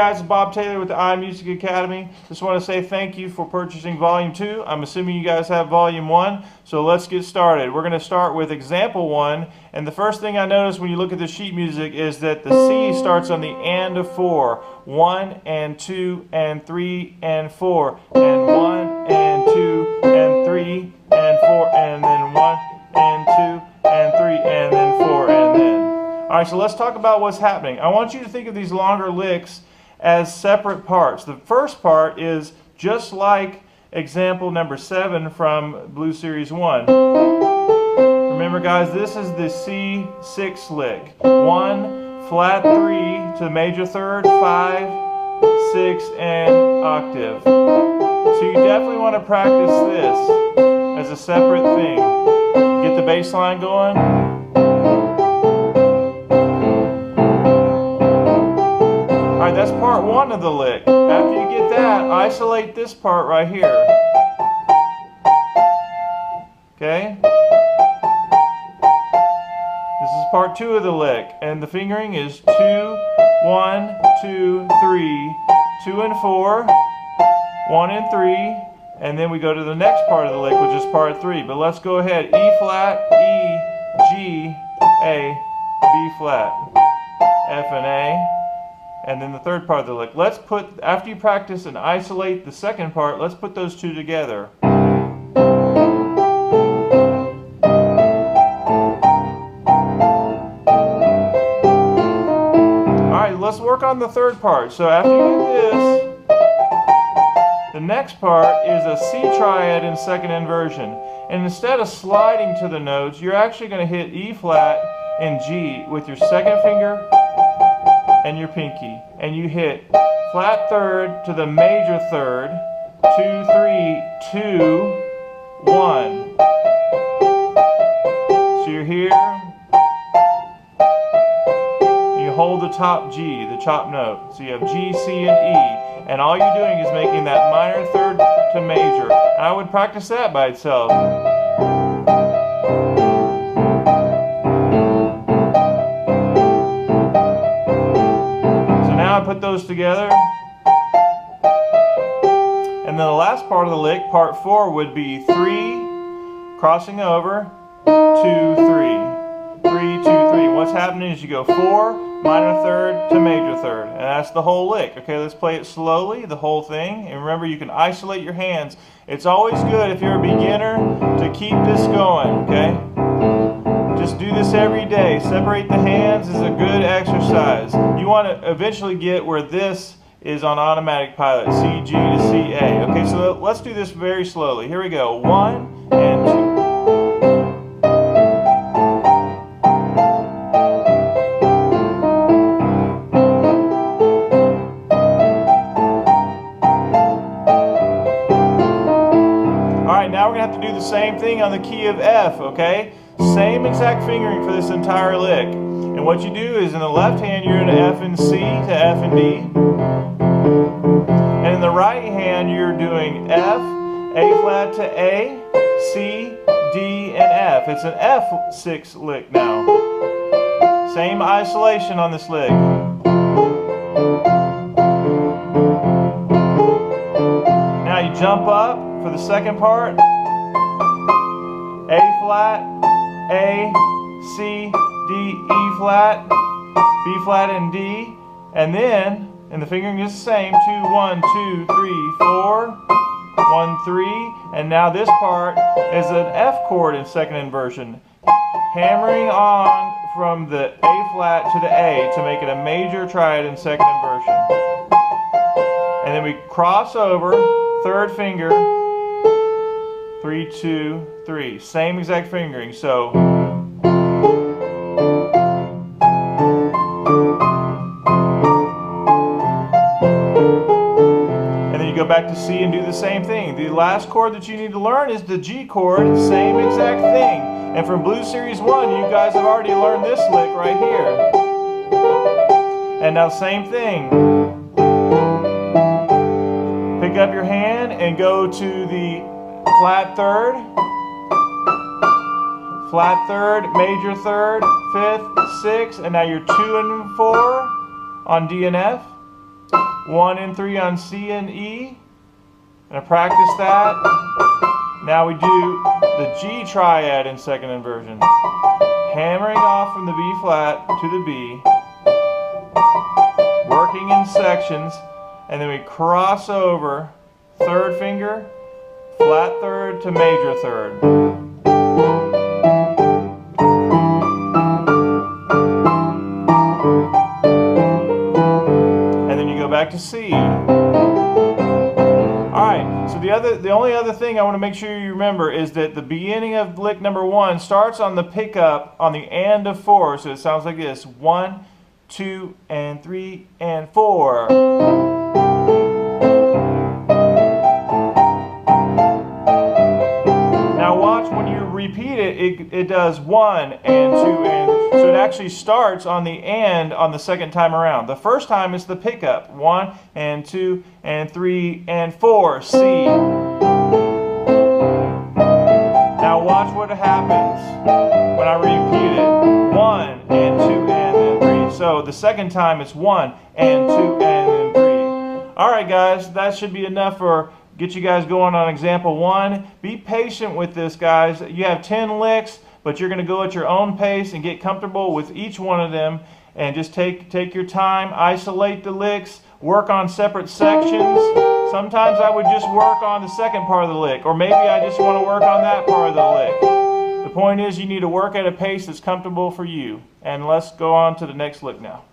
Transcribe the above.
guys, it's Bob Taylor with the iMusicAcademy. Just want to say thank you for purchasing Volume 2. I'm assuming you guys have Volume 1, so let's get started. We're going to start with Example 1, and the first thing I notice when you look at the sheet music is that the C starts on the and of 4. 1 and 2 and 3 and 4, and 1 and 2 and 3 and 4, and then 1 and 2 and 3 and then 4 and then. Alright, so let's talk about what's happening. I want you to think of these longer licks as separate parts. The first part is just like example number 7 from Blues Series 1. Remember guys, this is the C6 lick. 1, flat 3 to the major third, 5, 6, and octave. So you definitely want to practice this as a separate thing. Get the bass line going. Alright, that's part 1 of the lick. After you get that, isolate this part right here. Okay? This is part 2 of the lick. And the fingering is 2, 1, 2, 3, 2 and 4, 1 and 3, and then we go to the next part of the lick, which is part 3. But let's go ahead. E flat, E, G, A, B flat, F and A. And then the third part of the lick. Let's put, after you practice and isolate the second part, let's put those two together. Alright, let's work on the third part. So after you do this, the next part is a C triad in second inversion. And instead of sliding to the notes, you're actually going to hit E flat and G with your second finger and your pinky, and you hit flat third to the major third, 2, 3, 2, 1. So you're here, you hold the top G, the top note. So you have G, C, and E, and all you're doing is making that minor third to major. I would practice that by itself. I put those together, and then the last part of the lick, part 4, would be 3, crossing over, 2, 3, 3, 2, 3. What's happening is you go 4, minor third to major third, and that's the whole lick. Okay, let's play it slowly, the whole thing, and remember you can isolate your hands. It's always good if you're a beginner to keep this going, okay? Just do this every day. Separate the hands is a good exercise. You want to eventually get where this is on automatic pilot, C, G to C, A. Okay, so let's do this very slowly. Here we go. 1 and 2. Alright, now we're going to have to do the same thing on the key of F, okay? Same exact fingering for this entire lick. And what you do is in the left hand you're in F and C to F and D. And in the right hand you're doing F, A flat to A, C, D, and F. It's an F6 lick now. Same isolation on this lick. Now you jump up for the second part. A flat, A, C, D, E flat, B flat, and D. And then, and the fingering is the same, 2, 1, 2, 3, 4, 1, 3. And now this part is an F chord in second inversion. Hammering on from the A flat to the A to make it a major triad in second inversion. And then we cross over, third finger, 3, 2, 3. Same exact fingering. So and then you go back to C and do the same thing. The last chord that you need to learn is the G chord, same exact thing. And from Blues Series 1, you guys have already learned this lick right here. And now same thing. Pick up your hand and go to the flat third, major third, 5th, 6th, and now you're 2 and 4 on D and F. 1 and 3 on C and E. And I practice that. Now we do the G triad in second inversion. Hammering off from the B flat to the B. Working in sections. And then we cross over third finger, flat third to major third. And then you go back to C. Alright, so the only other thing I want to make sure you remember is that the beginning of lick number 1 starts on the pickup on the and of 4, so it sounds like this. 1, 2, and 3, and 4. Now watch when you repeat it does 1 and 2 and so it actually starts on the and on the second time around. The first time is the pickup. 1 and 2 and 3 and 4. C. Now watch what happens when I repeat it. 1 and 2 and then 3. So the second time it's 1 and 2 and then 3. Alright guys, that should be enough for get you guys going on example 1. Be patient with this, guys. You have 10 licks, but you're going to go at your own pace and get comfortable with each one of them. And just take your time, isolate the licks, work on separate sections. Sometimes I would just work on the second part of the lick, or maybe I just want to work on that part of the lick. The point is you need to work at a pace that's comfortable for you. And let's go on to the next lick now.